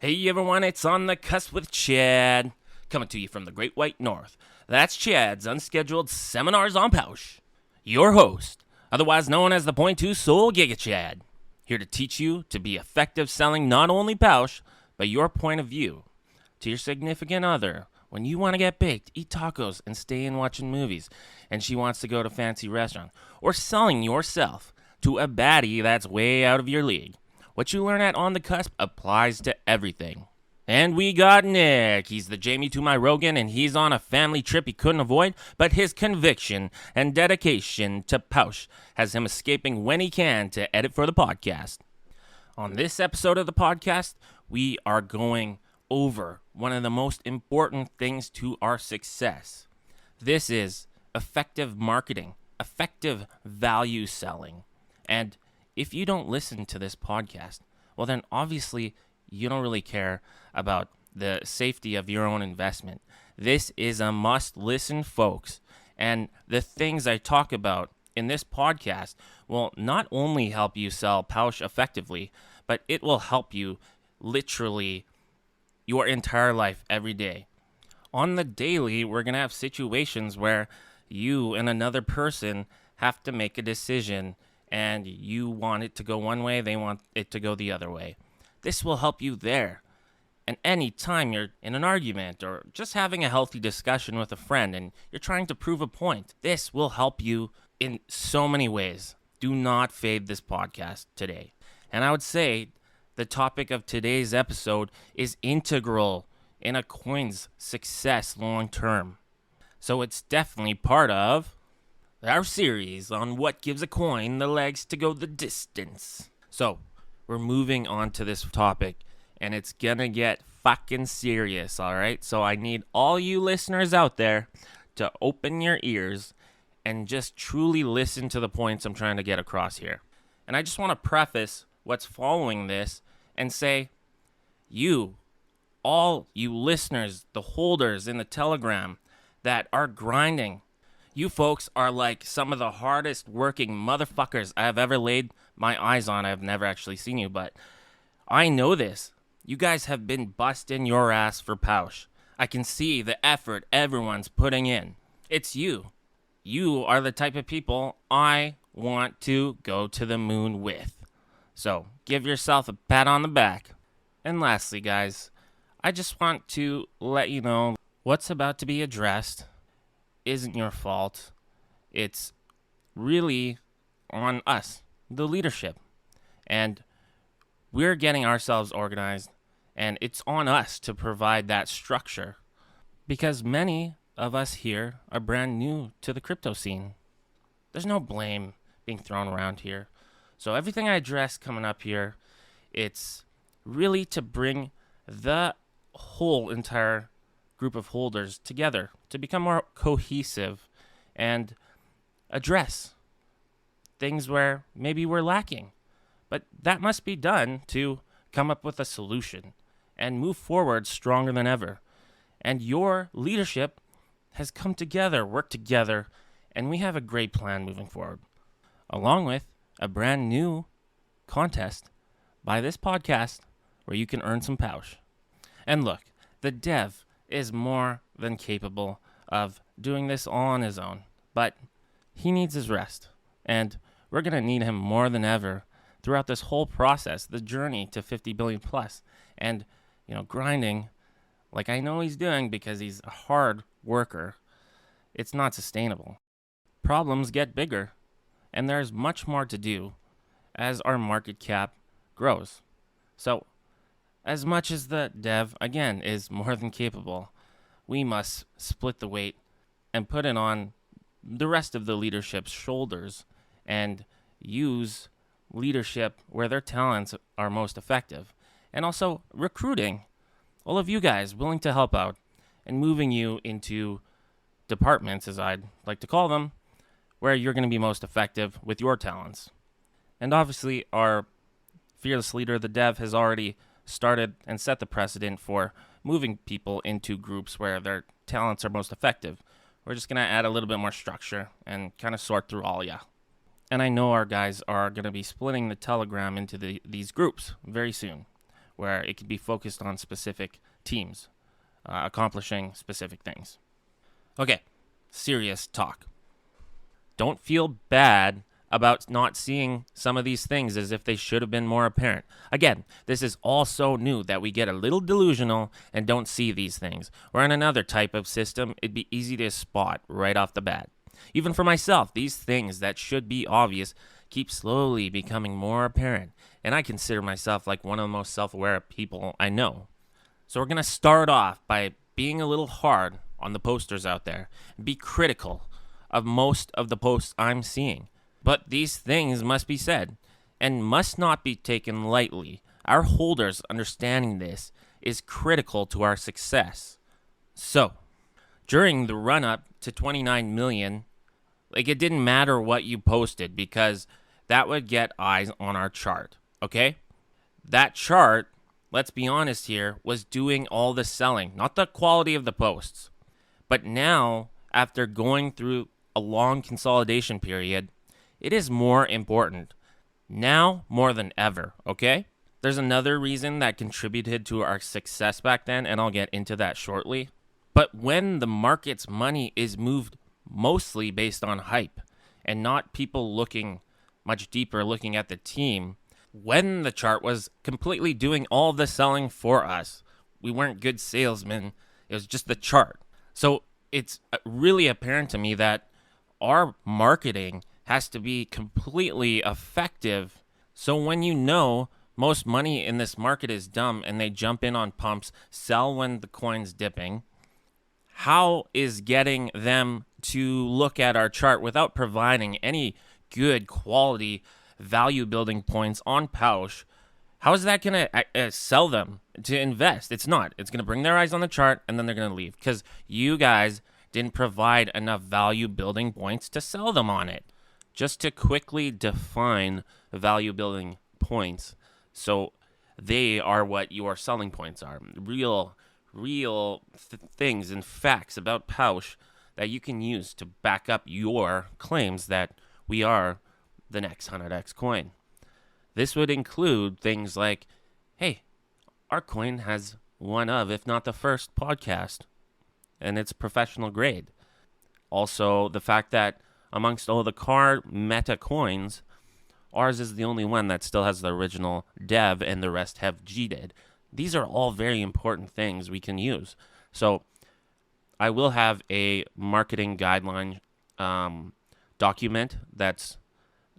Hey everyone, it's On the Cusp with Chad, coming to you from the Great White North. That's Chad's Unscheduled Seminars on POWSCHE. Your host, otherwise known as the Point Two Soul Giga Chad, here to teach you to be effective selling not only POWSCHE, but your point of view to your significant other when you want to get baked, eat tacos, and stay in watching movies, and she wants to go to fancy restaurant, or selling yourself to a baddie that's way out of your league. What you learn at On the Cusp applies to everything. And we got Nick. He's the Jamie to my Rogan, and he's on a family trip he couldn't avoid, but his conviction and dedication to POWSCHE has him escaping when he can to edit for the podcast. On this episode of the podcast, we are going over one of the most important things to our success. This is effective marketing, effective value selling. And if you don't listen to this podcast, well then obviously you don't really care about the safety of your own investment. This is a must listen, folks. And the things I talk about in this podcast will not only help you sell POWSCHE effectively, but it will help you literally your entire life every day. On the daily, we're going to have situations where you and another person have to make a decision, and you want it to go one way, they want it to go the other way. This will help you there. And any time you're in an argument or just having a healthy discussion with a friend and you're trying to prove a point, this will help you in so many ways. Do not fade this podcast today. And I would say the topic of today's episode is integral in a coin's success long term. So it's definitely part of our series on what gives a coin the legs to go the distance. So we're moving on to this topic, and it's gonna get fucking serious, alright? So I need all you listeners out there to open your ears and just truly listen to the points I'm trying to get across here. And I just want to preface what's following this and say, all you listeners, the holders in the Telegram that are grinding, you folks are like some of the hardest working motherfuckers I have ever laid my eyes on. I've never actually seen you, but I know this. You guys have been busting your ass for POWSCHE. I can see the effort everyone's putting in. It's you. You are the type of people I want to go to the moon with. So give yourself a pat on the back. And lastly, guys, I just want to let you know what's about to be addressed isn't your fault. It's really on us, the leadership. And we're getting ourselves organized, and it's on us to provide that structure. Because many of us here are brand new to the crypto scene. There's no blame being thrown around here. So everything I address coming up here, it's really to bring the whole entire group of holders together to become more cohesive and address things where maybe we're lacking. But that must be done to come up with a solution and move forward stronger than ever. And your leadership has come together, worked together, and we have a great plan moving forward, along with a brand new contest by this podcast where you can earn some POWSCHE. And look, the dev is more than capable of doing this all on his own, but he needs his rest, and we're going to need him more than ever throughout this whole process, the journey to 50 billion plus, and grinding like I know he's doing because he's a hard worker. It's not sustainable. Problems get bigger, and there's much more to do as our market cap grows. So as much as the dev, again, is more than capable, we must split the weight and put it on the rest of the leadership's shoulders and use leadership where their talents are most effective. And also recruiting all of you guys willing to help out and moving you into departments, as I'd like to call them, where you're going to be most effective with your talents. And obviously our fearless leader, the dev, has already started and set the precedent for moving people into groups where their talents are most effective. We're just going to add a little bit more structure and kind of sort through all ya. And I know our guys are going to be splitting the Telegram into these groups very soon, where it could be focused on specific teams, accomplishing specific things. Okay, serious talk. Don't feel bad about not seeing some of these things as if they should have been more apparent. Again, this is all so new that we get a little delusional and don't see these things. Or in another type of system, it'd be easy to spot right off the bat. Even for myself, these things that should be obvious keep slowly becoming more apparent, and I consider myself like one of the most self-aware people I know. So we're going to start off by being a little hard on the posters out there and be critical of most of the posts I'm seeing. But these things must be said and must not be taken lightly. Our holders understanding this is critical to our success. So, during the run-up to 29 million, it didn't matter what you posted because that would get eyes on our chart, okay? That chart, let's be honest here, was doing all the selling, not the quality of the posts. But now, after going through a long consolidation period, it is more important. Now more than ever, okay? There's another reason that contributed to our success back then, and I'll get into that shortly. But when the market's money is moved mostly based on hype and not people looking much deeper, looking at the team, when the chart was completely doing all the selling for us, we weren't good salesmen. It was just the chart. So it's really apparent to me that our marketing has to be completely effective. So when you know most money in this market is dumb and they jump in on pumps, sell when the coin's dipping, how is getting them to look at our chart without providing any good quality value building points on POWSCHE, how is that going to sell them to invest? It's not. It's going to bring their eyes on the chart and then they're going to leave because you guys didn't provide enough value building points to sell them on it. Just to quickly define value building points, so they are what your selling points are. Real things and facts about POWSCHE that you can use to back up your claims that we are the next 100x coin. This would include things like, hey, our coin has one of, if not the first podcast, and it's professional grade. Also, the fact that amongst all the car meta coins, ours is the only one that still has the original dev and the rest have GIGAS. These are all very important things we can use. So I will have a marketing guideline document that's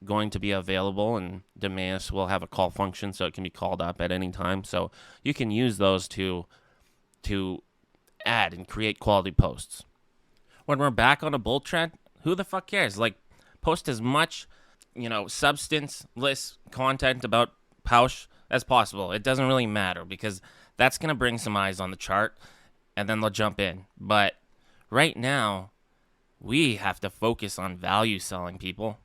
going to be available, and Demas will have a call function so it can be called up at any time. So you can use those to add and create quality posts. When we're back on a bull trend, who the fuck cares? Post as much, substanceless content about POWSCHE as possible. It doesn't really matter because that's going to bring some eyes on the chart and then they'll jump in. But right now, we have to focus on value selling, people.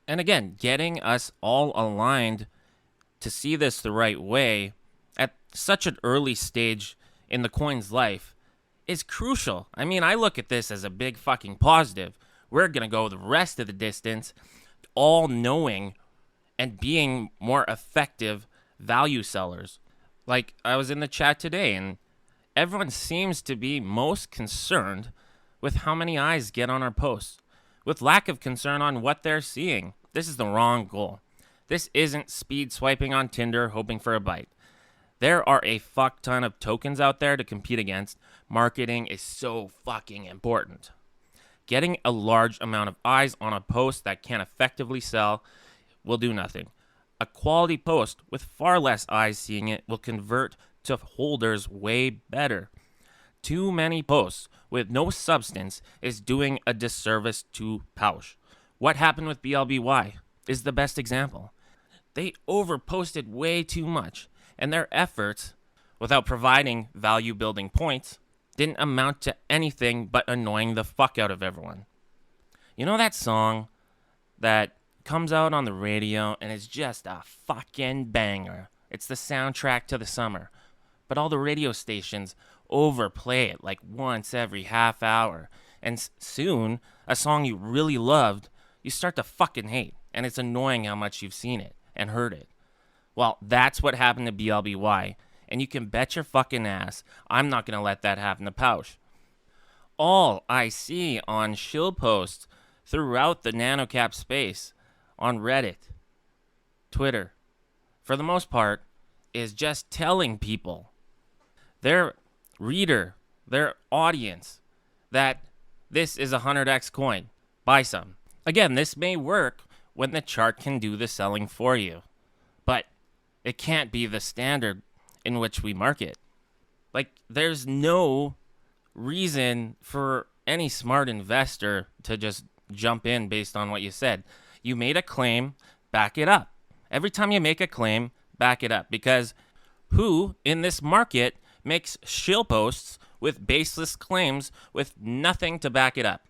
And again, getting us all aligned to see this the right way at such an early stage in the coin's life is crucial. I mean, I look at this as a big fucking positive. We're going to go the rest of the distance all knowing and being more effective value sellers. I was in the chat today and everyone seems to be most concerned with how many eyes get on our posts, with lack of concern on what they're seeing. This is the wrong goal. This isn't speed swiping on Tinder hoping for a bite. There are a fuck ton of tokens out there to compete against. Marketing is so fucking important. Getting a large amount of eyes on a post that can effectively sell will do nothing. A quality post with far less eyes seeing it will convert to holders way better. Too many posts with no substance is doing a disservice to POWSCHE. What happened with BLBY is the best example. They overposted way too much, and their efforts, without providing value-building points, didn't amount to anything but annoying the fuck out of everyone. You know that song that comes out on the radio and is just a fucking banger? It's the soundtrack to the summer, but all the radio stations overplay it once every half hour, and soon a song you really loved you start to fucking hate, and it's annoying how much you've seen it and heard it. Well, that's what happened to BLBY, And you can bet your fucking ass I'm not going to let that happen to POWSCHE. All I see on shill posts throughout the nanocap space, on Reddit, Twitter, for the most part, is just telling people, their reader, their audience, that this is a 100x coin. Buy some. Again, this may work when the chart can do the selling for you, but it can't be the standard in which we market. Like, there's no reason for any smart investor to just jump in based on what you said. You made a claim, back it up. Every time you make a claim, back it up. Because who in this market makes shill posts with baseless claims with nothing to back it up?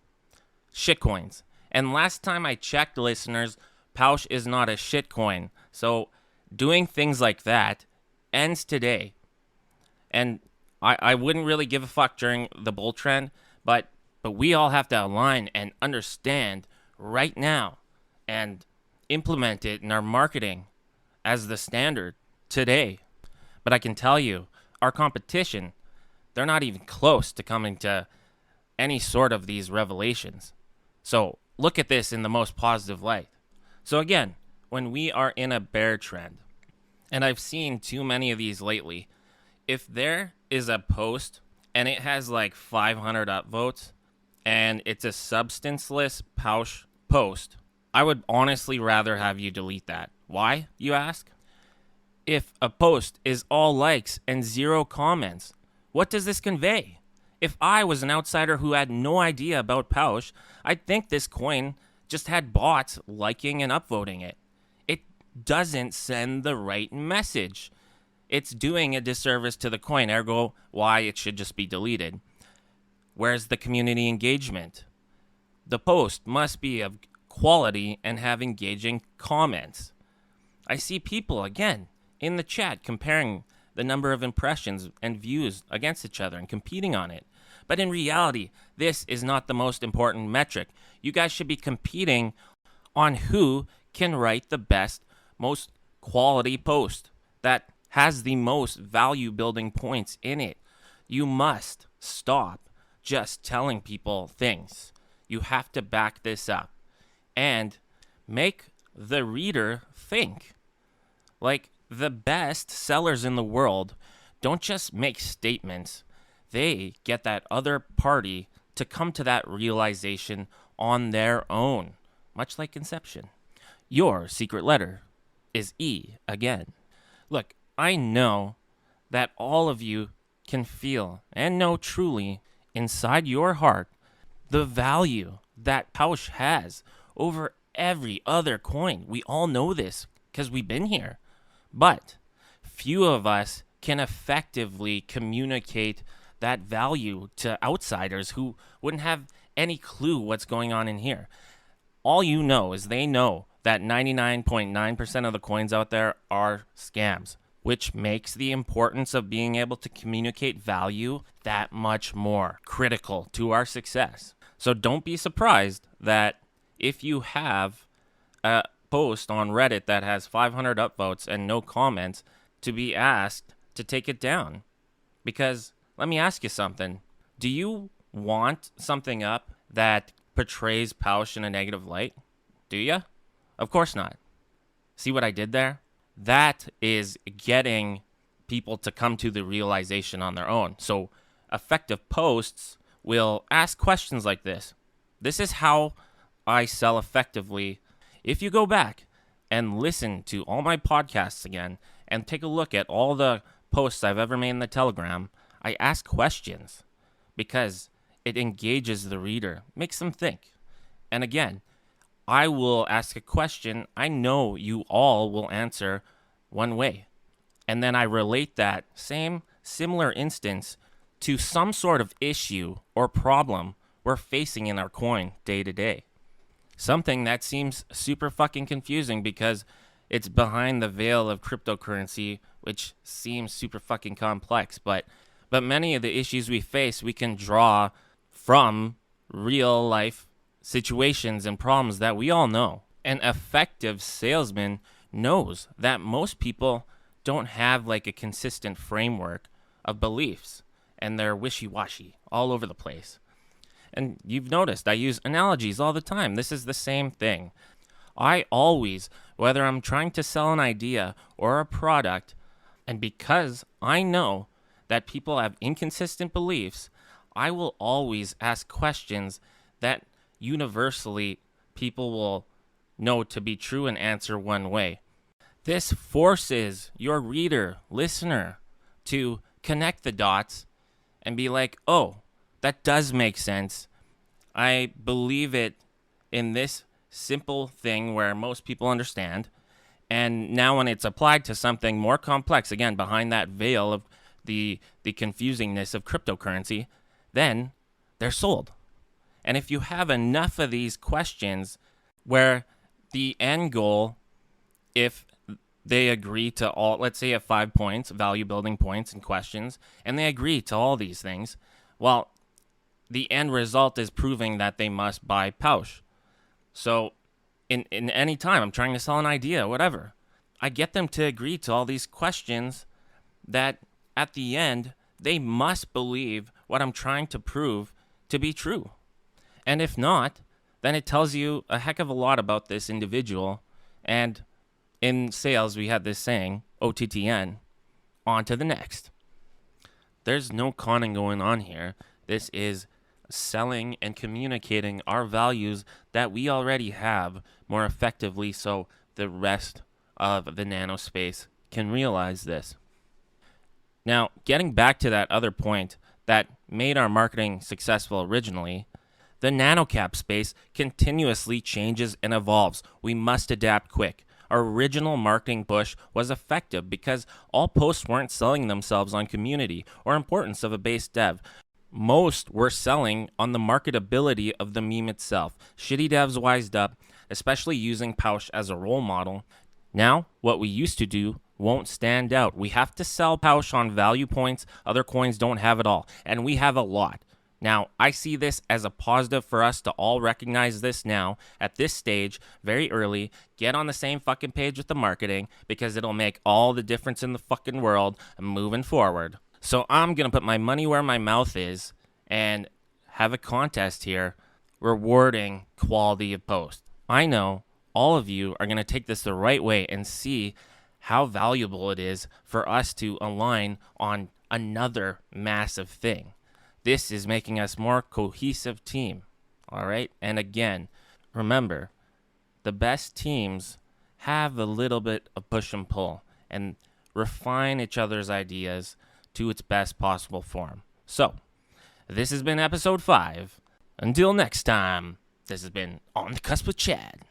Shitcoins. And last time I checked, listeners, POWSCHE is not a shitcoin. So doing things like that ends today. And I wouldn't really give a fuck during the bull trend, but we all have to align and understand right now and implement it in our marketing as the standard today. But I can tell you, our competition, they're not even close to coming to any sort of these revelations. So look at this in the most positive light. So again, when we are in a bear trend, and I've seen too many of these lately, if there is a post and it has like 500 upvotes and it's a substanceless POWSCHE post, I would honestly rather have you delete that. Why, you ask? If a post is all likes and 0 comments, what does this convey? If I was an outsider who had no idea about POWSCHE, I'd think this coin just had bots liking and upvoting it. It doesn't send the right message. It's doing a disservice to the coin, ergo why it should just be deleted. Where's the community engagement? The post must be of quality and have engaging comments. I see people, again, in the chat comparing the number of impressions and views against each other and competing on it. But in reality, this is not the most important metric. You guys should be competing on who can write the best, most quality post that has the most value building points in it. You must stop just telling people things. You have to back this up and make the reader think. Like, the best sellers in the world don't just make statements. They get that other party to come to that realization on their own, much like Inception. Your secret letter is E again. Look, I know that all of you can feel and know truly inside your heart the value that POWSCHE has over every other coin. We all know this because we've been here. But few of us can effectively communicate that value to outsiders who wouldn't have any clue what's going on in here. All you know is they know that 99.9% of the coins out there are scams, which makes the importance of being able to communicate value that much more critical to our success. So don't be surprised that if you have a post on Reddit that has 500 upvotes and no comments, to be asked to take it down. Because let me ask you something. Do you want something up that portrays POWSCHE in a negative light? Do you? Of course not. See what I did there? That is getting people to come to the realization on their own. So effective posts will ask questions like this. This is how I sell effectively. If you go back and listen to all my podcasts again and take a look at all the posts I've ever made in the Telegram, I ask questions because it engages the reader, makes them think. And again, I will ask a question. I know you all will answer one way. And then I relate that similar instance to some sort of issue or problem we're facing in our coin day to day. Something that seems super fucking confusing because it's behind the veil of cryptocurrency, which seems super fucking complex. But many of the issues we face, we can draw from real life situations and problems that we all know. An effective salesman knows that most people don't have like a consistent framework of beliefs, and they're wishy-washy all over the place. And you've noticed I use analogies all the time. This is the same thing. I always, whether I'm trying to sell an idea or a product, and because I know that people have inconsistent beliefs, I will always ask questions that universally people will know to be true and answer one way. This forces your reader, listener, to connect the dots and be like, oh, that does make sense. I believe it in this simple thing where most people understand. And now when it's applied to something more complex, again, behind that veil of the confusingness of cryptocurrency, then they're sold. And if you have enough of these questions where the end goal, if they agree to all, let's say you have 5 points, value building points and questions, and they agree to all these things, well, the end result is proving that they must buy POWSCHE. So in any time I'm trying to sell an idea, whatever, I get them to agree to all these questions that at the end, they must believe what I'm trying to prove to be true. And if not, then it tells you a heck of a lot about this individual. And in sales, we had this saying, OTTN, on to the next. There's no conning going on here. This is selling and communicating our values that we already have more effectively so the rest of the nanospace can realize this. Now, getting back to that other point that made our marketing successful originally, the nanocap space continuously changes and evolves. We must adapt quick. Our original marketing push was effective because all posts weren't selling themselves on community or importance of a base dev. Most were selling on the marketability of the meme itself. Shitty devs wised up, especially using POWSCHE as a role model. Now, what we used to do won't stand out. We have to sell POWSCHE on value points. Other coins don't have it all, and we have a lot. Now, I see this as a positive for us to all recognize this now, at this stage, very early, get on the same fucking page with the marketing, because it'll make all the difference in the fucking world moving forward. So I'm going to put my money where my mouth is and have a contest here rewarding quality of post. I know all of you are going to take this the right way and see how valuable it is for us to align on another massive thing. This is making us more cohesive team, all right? And again, remember, the best teams have a little bit of push and pull and refine each other's ideas to its best possible form. So, this has been episode 5. Until next time, this has been On the Cusp with Chad.